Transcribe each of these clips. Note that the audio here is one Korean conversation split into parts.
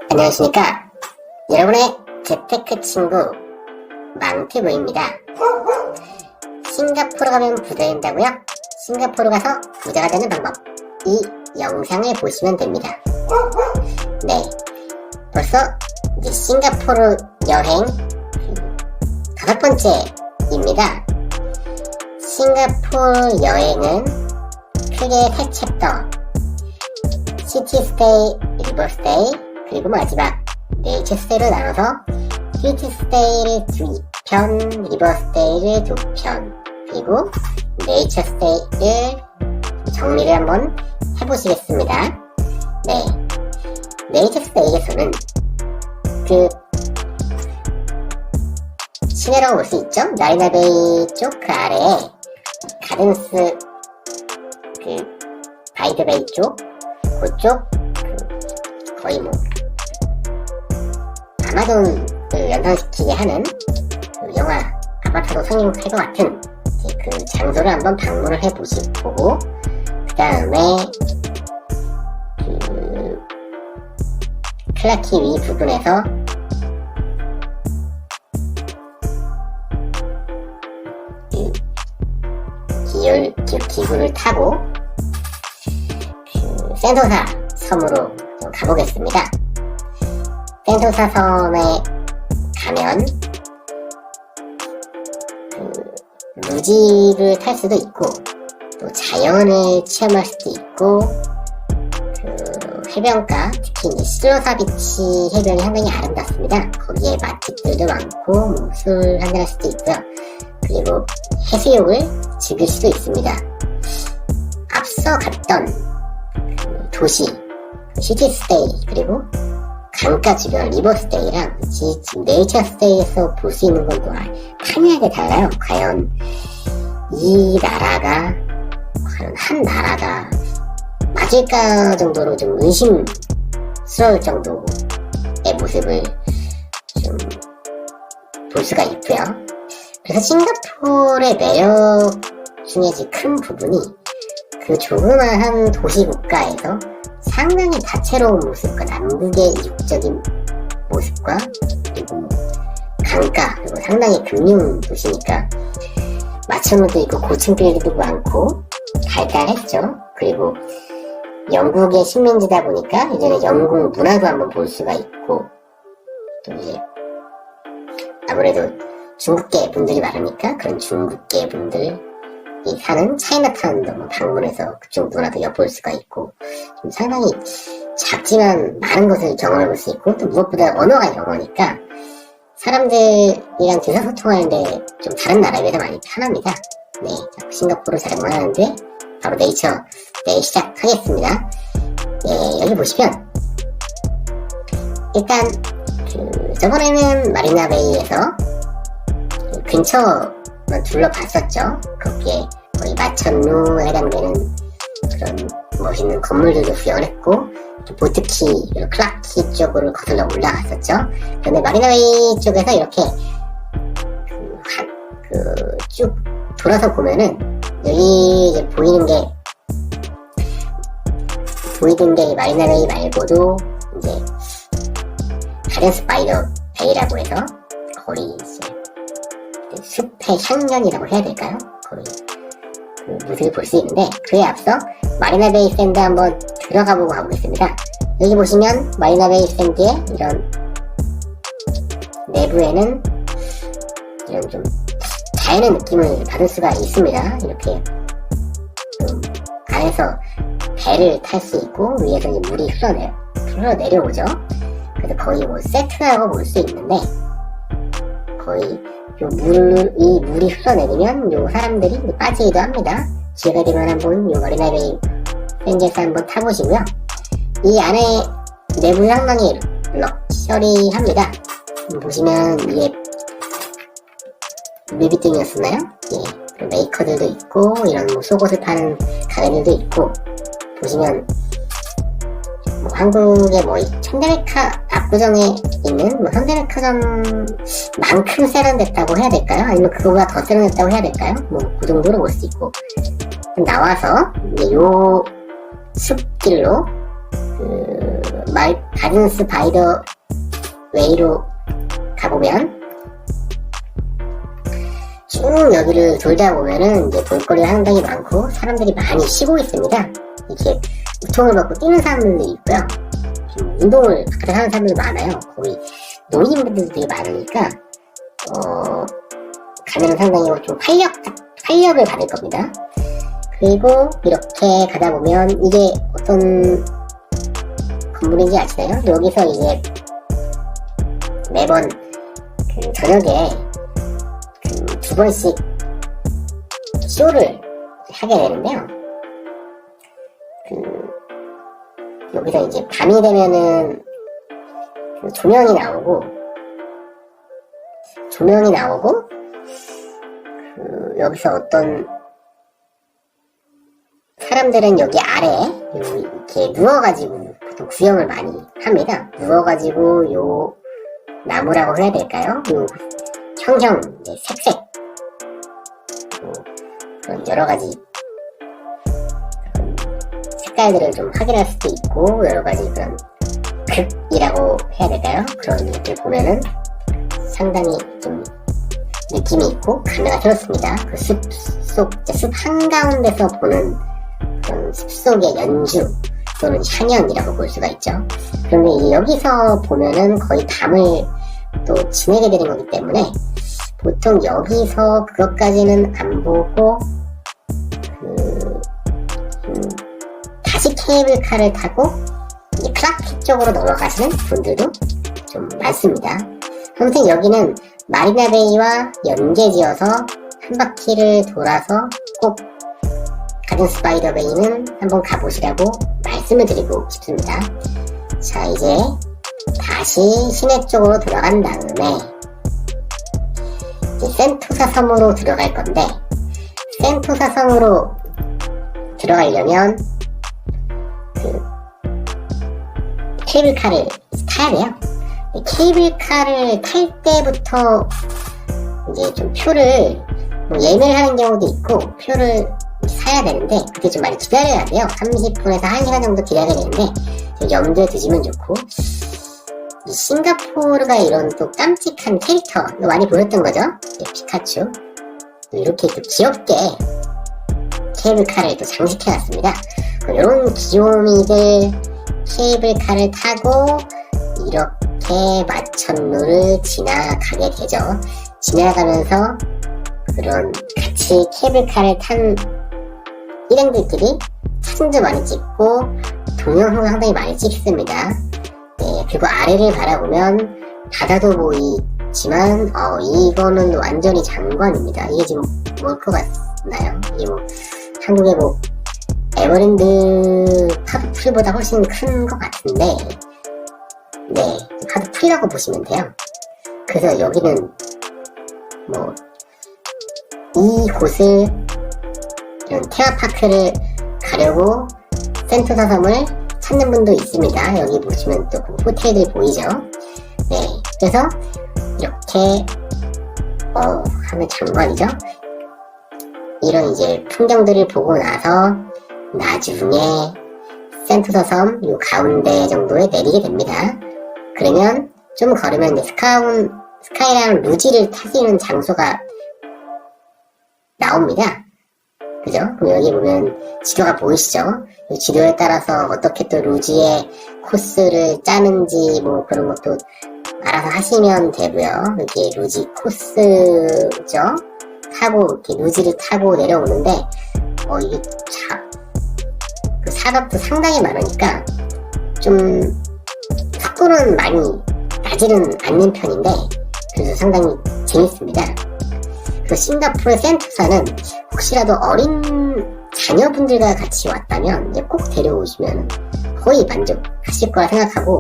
안녕하십니까. 여러분의 재테크 친구 망티브입니다. 싱가포르 가면 부자 된다고요? 싱가포르 가서 부자가 되는 방법, 이 영상을 보시면 됩니다. 네, 벌써 이제 싱가포르 여행 5번째입니다. 싱가포르 여행은 크게 3챕터, 시티 스테이, 리버 스테이, 그리고 마지막 네이처 스테이로 나눠서 시티 스테이를 2편, 리버 스테이를 2편, 그리고 네이처 스테이를 정리를 한번 해보시겠습니다. 네, 네이처 스테이에서는 시내로 올 수 있죠? 마리나베이 쪽 그 아래에 가든스 바이드베이 쪽 그쪽 거의 아마존을 연상시키게 하는 영화 아바타도 성행할 것 같은 그 장소를 한번 방문을 해보시고, 그 다음에 클라키 위 부분에서 기구를 타고 센토사 섬으로 좀 가보겠습니다. 센토사 섬에 가면 루지를 탈 수도 있고, 또 자연을 체험할 수도 있고, 해변가, 특히 이제 실로사 비치 해변이 상당히 아름답습니다. 거기에 맛집들도 많고, 술 한잔 할 수도 있고요. 그리고 해수욕을 즐길 수도 있습니다. 앞서 갔던 도시, 시티 스테이, 그리고 강가 주변 리버 스테이랑 지금 네이처 스테이에서 볼 수 있는 건 또 판이하게 달라요. 과연 한 나라가 맞을까 정도로 좀 의심스러울 정도의 모습을 좀 볼 수가 있고요. 그래서 싱가포르의 매력 중에 큰 부분이 그 조그마한 도시 국가에서 상당히 다채로운 모습과 남극의 이국적인 모습과, 그리고 강가, 그리고 상당히 금융 도시니까 마천루도 있고 고층 빌딩도 많고 달달했죠. 그리고 영국의 식민지다 보니까 이제는 영국 문화도 한번 볼 수가 있고, 또 이제 아무래도 중국계 분들이 많으니까 그런 중국계 분들이 사는 차이나타운도 방문해서 그쪽 문화도 엿볼 수가 있고, 좀 상당히 작지만 많은 것을 경험해볼 수 있고, 또 무엇보다 언어가 영어니까 사람들이랑 의사소통하는데 좀 다른 나라에 비해서 많이 편합니다. 네, 싱가포르 촬영을 하는데 바로 네이처 네, 시작하겠습니다. 네, 여기 보시면 일단 저번에는 마리나베이에서 근처만 둘러봤었죠. 거기에 거의 마천루 해당되는 그런 멋있는 건물들도 구경을 했고, 또 보트키, 클라키 쪽으로 거슬러 올라갔었죠. 그런데 마리나베이 쪽에서 이렇게 쭉 돌아서 보면은 여기 이제 보이는 게 마리나베이 말고도 이제 가든스 바이더 베이라고 해서 거의 이제 숲의 향연이라고 해야 될까요? 거의 그 모습을 볼 수 있는데, 그에 앞서 마리나베이 샌드 한번 들어가보고 가보겠습니다. 여기 보시면 마리나베이 샌드의 이런 내부에는 이런 좀 자연의 느낌을 받을 수가 있습니다. 이렇게 안에서 배를 탈 수 있고, 위에서 이제 물이 흘러내려오죠. 그래서 거의 세트라고 볼 수 있는데, 거의 이 물이 흘러내리면 요 사람들이 빠지기도 합니다. 기회가 되면 한번 요 마리나베이 샌드에서 한번 타보시고요. 이 안에 내부 상당히 럭셔리합니다. 보시면 이게 루비통이었었나요? 예, 메이커들도 있고, 이런 속옷을 파는 가게들도 있고, 보시면 한국의 현대백화 압구정에 있는 현대백화점만큼 세련됐다고 해야 될까요? 아니면 그거보다 더 세련됐다고 해야 될까요? 그 정도로 볼 수 있고, 나와서 이제 요 숲길로 가든스 바이더 웨이로 가보면 쭉 여기를 돌다 보면은 이제 볼거리가 상당히 많고 사람들이 많이 쉬고 있습니다. 이렇게 우통을 벗고 뛰는 사람들도 있고요. 운동을 바깥에 하는 사람들이 많아요. 거기 노인분들도 되게 많으니까 가면은 상당히 좀 활력을 받을 겁니다. 그리고 이렇게 가다 보면 이게 어떤 건물인지 아시나요? 여기서 이제 매번 그 저녁에 두 번씩 쇼를 하게 되는데요. 여기서 이제 밤이 되면은 조명이 나오고 여기서 어떤 사람들은 여기 아래 이렇게 누워가지고 보통 구경을 많이 합니다. 누워가지고 요 나무라고 해야 될까요? 요 형형 색색 그런 여러가지 색깔들을 좀 확인할 수도 있고 여러가지 그런 극이라고 해야 될까요? 그런 것들 보면은 상당히 좀 느낌이 있고 감회가 새롭습니다. 그 숲 한가운데서 보는 그런 숲속의 연주 또는 향연이라고 볼 수가 있죠. 그런데 여기서 보면은 거의 밤을 또 지내게 되는 거기 때문에 보통 여기서 그것까지는 안 보고 다시 케이블카를 타고 이제 클라키 쪽으로 넘어가시는 분들도 좀 많습니다. 아무튼 여기는 마리나베이와 연계지어서 한 바퀴를 돌아서 꼭 가든스 바이 더 베이는 한번 가보시라고 말씀을 드리고 싶습니다. 자, 이제 다시 시내 쪽으로 들어간 다음에 이제 센토사 섬으로 들어갈 건데 센토사 섬으로 들어가려면 그 케이블카를 타야 돼요. 케이블카를 탈 때부터 이제 좀 표를 예매를 하는 경우도 있고 표를 사야 되는데 그때 좀 많이 기다려야 돼요. 30분에서 1시간 정도 기다려야 되는데 염두에 두시면 좋고 이 싱가포르가 이런 또 깜찍한 캐릭터 많이 보였던 거죠. 피카츄 이렇게 또 귀엽게 케이블카를 또 장식해놨습니다. 이런 귀요미들 케이블카를 타고 이렇게 마천루를 지나가게 되죠. 지나가면서 그런 같이 케이블카를 탄 일행들끼리 사진도 많이 찍고 동영상도 상당히 많이 찍습니다. 네, 그리고 아래를 바라보면 바다도 보이지만 이거는 완전히 장관입니다. 이게 지금 뭘 것 같나요? 이게 한국의 에버랜드 파도풀보다 훨씬 큰 것 같은데 네, 파도풀이라고 보시면 돼요. 그래서 여기는 이곳을 이런 테마파크를 가려고 센토사 섬을 찾는 분도 있습니다. 여기 보시면 또 호텔들 보이죠? 네, 그래서 이렇게 하면 장관이죠? 이런 이제 풍경들을 보고 나서 나중에 센토사 섬 요 가운데 정도에 내리게 됩니다. 그러면 좀 걸으면 이제 스카이라운 루지를 타시는 장소가 나옵니다. 그죠? 그럼 여기 보면 지도가 보이시죠? 이 지도에 따라서 어떻게 또 루지의 코스를 짜는지 그런 것도 알아서 하시면 되고요. 이렇게 루지 코스죠? 이렇게 루지를 타고 내려오는데 이게 그 산업도 상당히 많으니까 좀 속도는 많이 나지는 않는 편인데 그래서 상당히 재밌습니다. 그래서 싱가포르 센토사는 혹시라도 어린 자녀분들과 같이 왔다면 이제 꼭 데려오시면 거의 만족하실 거라 생각하고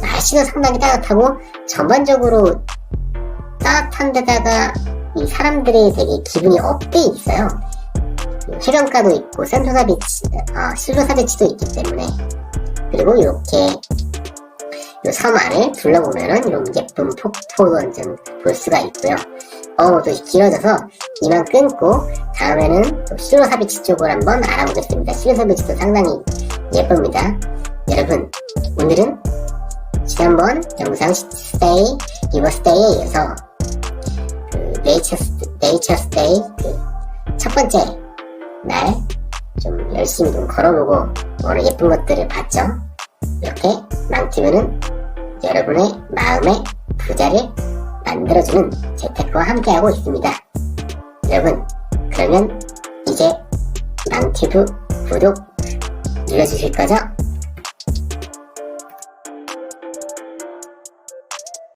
날씨도 상당히 따뜻하고 전반적으로 따뜻한 데다가 이 사람들이 되게 기분이 업돼 있어요. 해변가도 있고 센토사 비치, 실로사 비치도 있기 때문에 그리고 이렇게 이 섬 안을 둘러보면은 이런 예쁜 폭포도 볼 수가 있고요. 또 길어져서 이만 끊고 다음에는 또 실로사 비치 쪽을 한번 알아보겠습니다. 실로사 비치도 상당히 예쁩니다. 여러분 오늘은 지난번 영상 스테이, 리버스테이에 이어서 그 네이처 스테이 첫 번째 날 좀 열심히 좀 걸어보고 오늘 예쁜 것들을 봤죠? 이렇게 망티브는 여러분의 마음의 부자를 만들어주는 재테크와 함께하고 있습니다. 여러분, 그러면 이제 망티브 구독 눌러주실 거죠?